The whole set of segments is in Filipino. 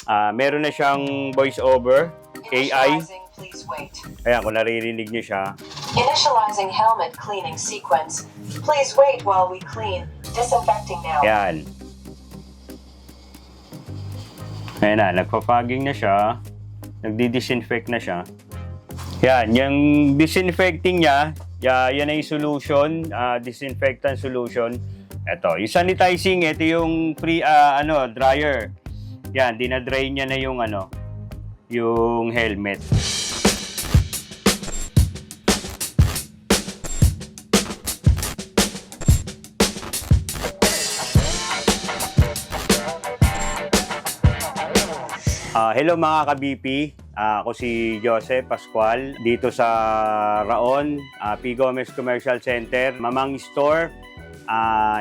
Meron na siyang voice over, AI. Initializing, please wait. Ayan, kung naririnig niyo siya. Initializing helmet cleaning sequence. Please wait while we clean. Disinfecting now. Ayan. Ayan na, nagpa-fogging na siya. Nagdi-disinfect na siya. Yan, yung disinfecting niya, yan ay solution, disinfectant solution. Ito, yung sanitizing, ito yung free, dryer. Yan, dinadry niya na yung, yung helmet. Hello mga ka-BP, ako si Joseph Pascual dito sa Raon, P. Gomez Commercial Center, Mamang Store,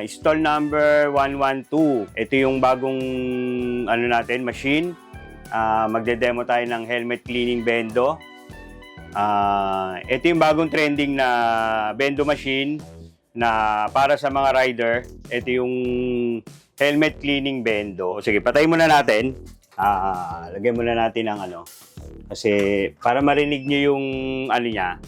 stall number 112. Ito yung bagong machine. Magde-demo tayo ng helmet cleaning bendo. Ito yung bagong trending na bendo machine na para sa mga rider. Ito yung helmet cleaning bendo. Sige, patayin muna natin. Lagyan muna natin ng kasi para marinig niyo yung niya.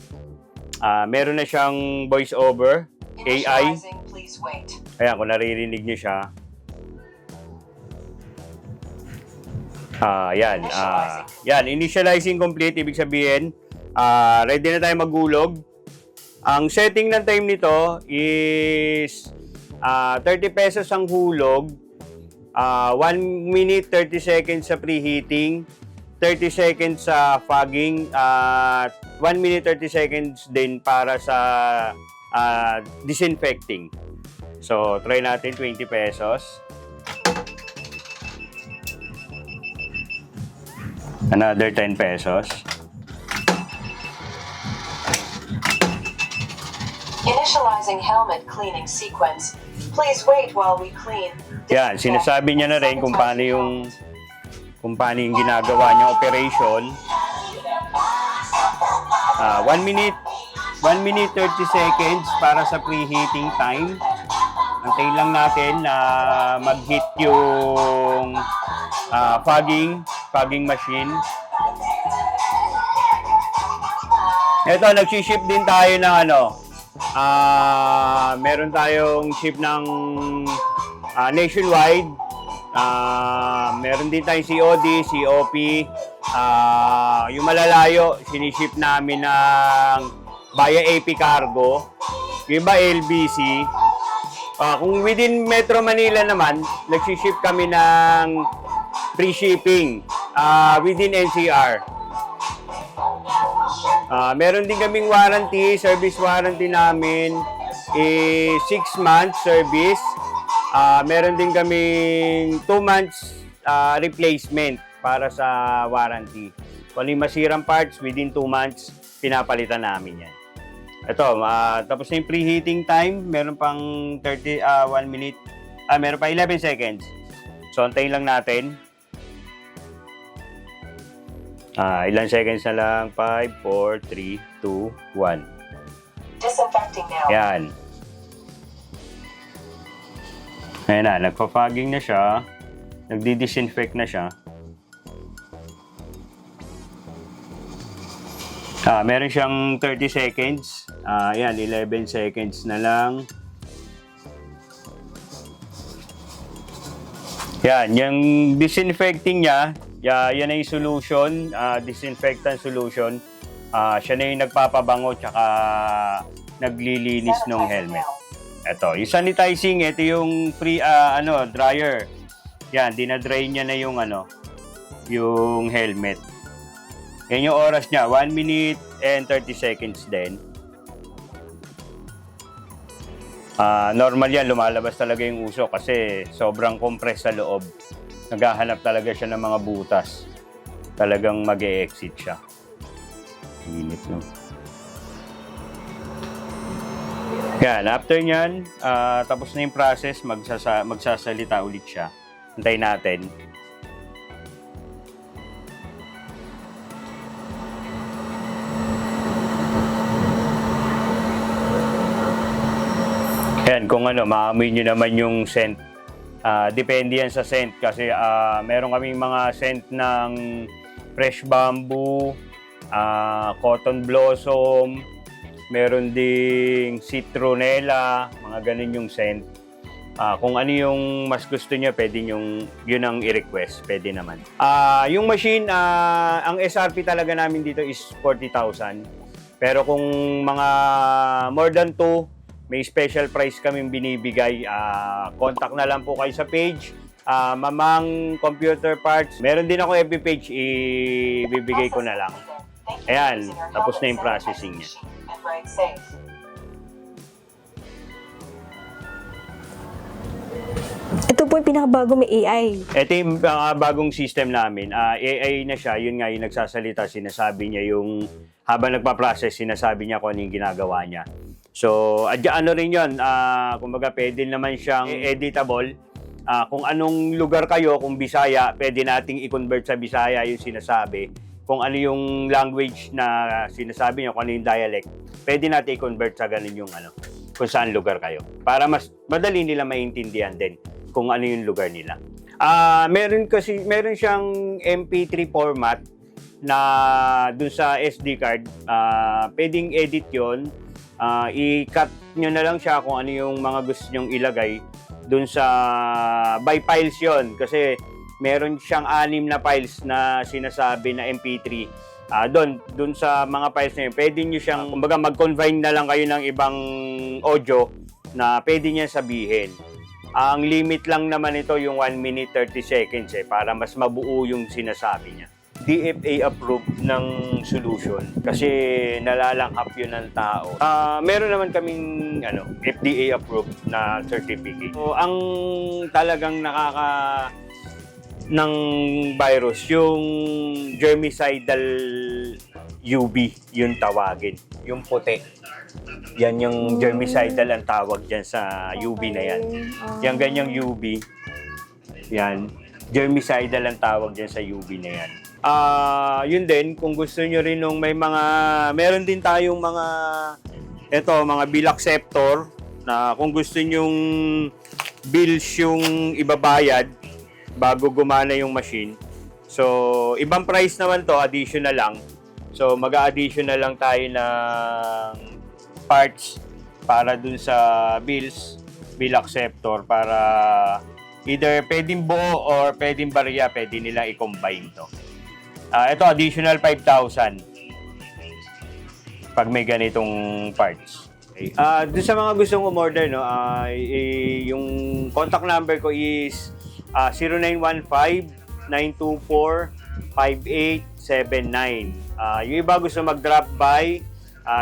Meron na siyang voice over, AI. Initializing, please wait. Ayan, kung naririnig niyo siya. Yan, initializing complete, ibig sabihin, ready na tayo maghulog. Ang setting ng time nito is 30 pesos ang hulog. 1 minute 30 seconds sa preheating, 30 seconds sa fogging, 1 minute 30 seconds din para sa disinfecting. So, try natin 20 pesos. Another 10 pesos. Initializing helmet cleaning sequence. Please wait while we clean. Yan, sinasabi niya na rin kung paano yung ginagawa niya operation. 1 minute 30 seconds para sa preheating time. Antayin lang natin na mag-hit yung fogging machine. Ito, nag-ship din tayo ng meron tayong ship ng nationwide. Meron din tayong COD, COP. Yung malalayo, siniship namin ng via AP Cargo. Yung iba LBC. Kung within Metro Manila naman, nagsiship kami ng free shipping within NCR. Meron din kaming warranty, service warranty namin is 6 months service. Meron din kaming 2 months replacement para sa warranty. Kung yung masirang parts, within 2 months, pinapalitan namin yan. Ito, tapos na yung preheating time, meron pang 1 minute, meron pa 11 seconds. So, antayin lang natin. Ilan seconds na lang? 5, 4, 3, 2, 1. Disinfecting now. Yan. Ayan na, nagpa-fogging na siya. Nagdi-disinfect na siya. Meron siyang 30 seconds. Ayan, 11 seconds na lang. Yan, yung disinfecting niya, yan ay solution, disinfectant solution. Siya na yung nagpapabango tsaka naglilinis ng helmet. Ito, yung sanitizing, ito yung free dryer. Yan, dinadry niya na yung yung helmet. Yan yung oras niya, 1 minute and 30 seconds din. Normal yan, lumalabas talaga yung usok kasi sobrang compress sa loob. Naghahanap talaga siya ng mga butas. Talagang mag-e-exit siya. Init, no? Yan, after nyan, tapos na yung process, magsasalita ulit siya. Antayin natin. Yan, kung maamoy nyo naman yung scent Depende yan sa scent kasi meron kaming mga scent ng fresh bamboo, cotton blossom, meron ding citronella, mga ganun yung scent. Kung ano yung mas gusto niya, pwede yun ang i-request, pwede naman. Yung machine, ang SRP talaga namin dito is 40,000. Pero kung mga more than 2, may special price kaming binibigay. Contact na lang po kayo sa page, Mamang Computer Parts. Meron din ako FB page, ibibigay ko na lang. Ayan, tapos na yung processing niya. Ito po yung pinakabago, may AI. Ito yung bagong system namin. AI na siya, yun nga yung nagsasalita, sinasabi niya yung habang nagpa-process, sinasabi niya kung ano yung ginagawa niya. So, ano rin yun, kumbaga pwede naman siyang editable. Kung anong lugar kayo, kung Bisaya, pwede nating i-convert sa Bisaya yung sinasabi. Kung ano yung language na sinasabi niya, kung ano yung dialect, pwede natin i-convert sa ganun yung kung saan lugar kayo. Para mas madali nila maintindihan din kung ano yung lugar nila. Meron siyang MP3 format na dun sa SD card. Pwedeng edit yon. I-cut nyo na lang siya kung ano yung mga gusto nyong ilagay dun sa by files yon. Kasi meron siyang 6 na files na sinasabi na MP3. Dun sa mga files na yun, pwede nyo siyang, kumbaga mag-confine na lang kayo ng ibang audio na pwede niya sabihin. Ang limit lang naman ito yung 1 minute 30 seconds para mas mabuo yung sinasabi niya. DFA approved ng solution kasi nalalanghap yun ng tao. Meron naman kaming FDA approved na certificate. So, ang talagang ng virus, yung germicidal UV, yung tawagin, yung puti. Yan yung germicidal ang tawag dyan sa UV na yan. Yung ganyang UV, yan, germicidal ang tawag dyan sa UV na yan. Yun din, kung gusto nyo rin nung meron din tayong mga bill acceptor na kung gusto nyong bills yung ibabayad bago gumana yung machine. So, ibang price naman to, additional lang. So, mag-a-additional lang tayo ng parts para dun sa bill acceptor para either pwedeng buo or pwedeng barya, pwede nila i-combine to. Ito, additional 5,000 pag may ganitong parts. Okay. Dun sa mga gustong umorder, yung contact number ko is 0915-924-5879. Yung iba gusto mag-drop by,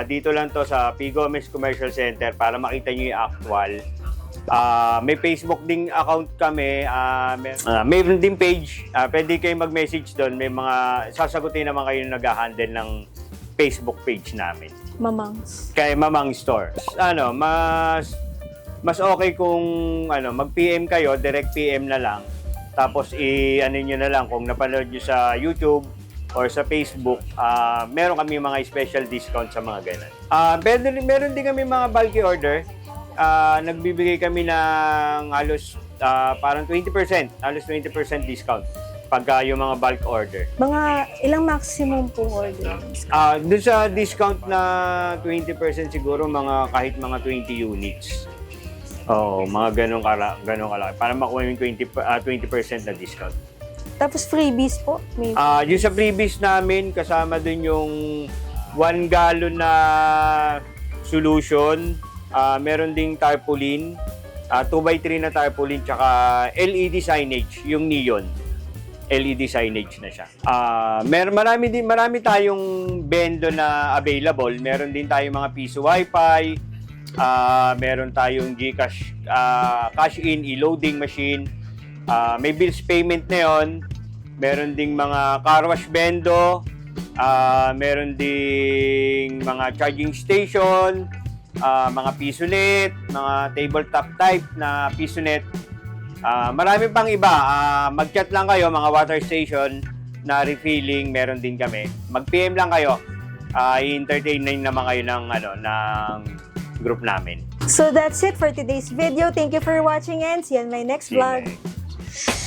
dito lang to sa P. Gomez Commercial Center para makita nyo yung actual. May Facebook ding account kami, mayroon din page, pwede kayo mag-message doon, may mga sasagutin naman kayo na nag-handle ng Facebook page namin. Mamangs. Kay Mamang Store. Mas okay kung mag-PM kayo, direct PM na lang. Tapos nyo na lang kung napanood nyo sa YouTube or sa Facebook, meron kami mga special discount sa mga ganun. Meron din kami mga bulky order. Nagbibigay kami ng halos parang 20%, halos 20% discount pagka yung mga bulk order. Mga ilang maximum po order? Doon sa discount na 20% siguro kahit mga 20 units. Mga ganong kalaki. Para makuha yung 20% na discount. Tapos freebies po? Yung sa freebies namin, kasama dun yung 1 gallon na solution. Meron ding tarpaulin, 2x3 na tarpaulin, tsaka LED signage, yung neon. LED signage na siya. Marami tayong bendo na available. Meron din tayong mga piso wifi, meron tayong GCash, cash-in, e-loading machine, may bills payment na yun, meron ding mga car wash bendo, meron ding mga charging station, mga pisonet, mga tabletop type na pisonet. Marami pang iba. Mag-chat lang kayo, mga water station na refilling, meron din kami. Mag-PM lang kayo. I-entertain naman kayo ng group namin. So that's it for today's video. Thank you for watching and see you on my next vlog. Sige.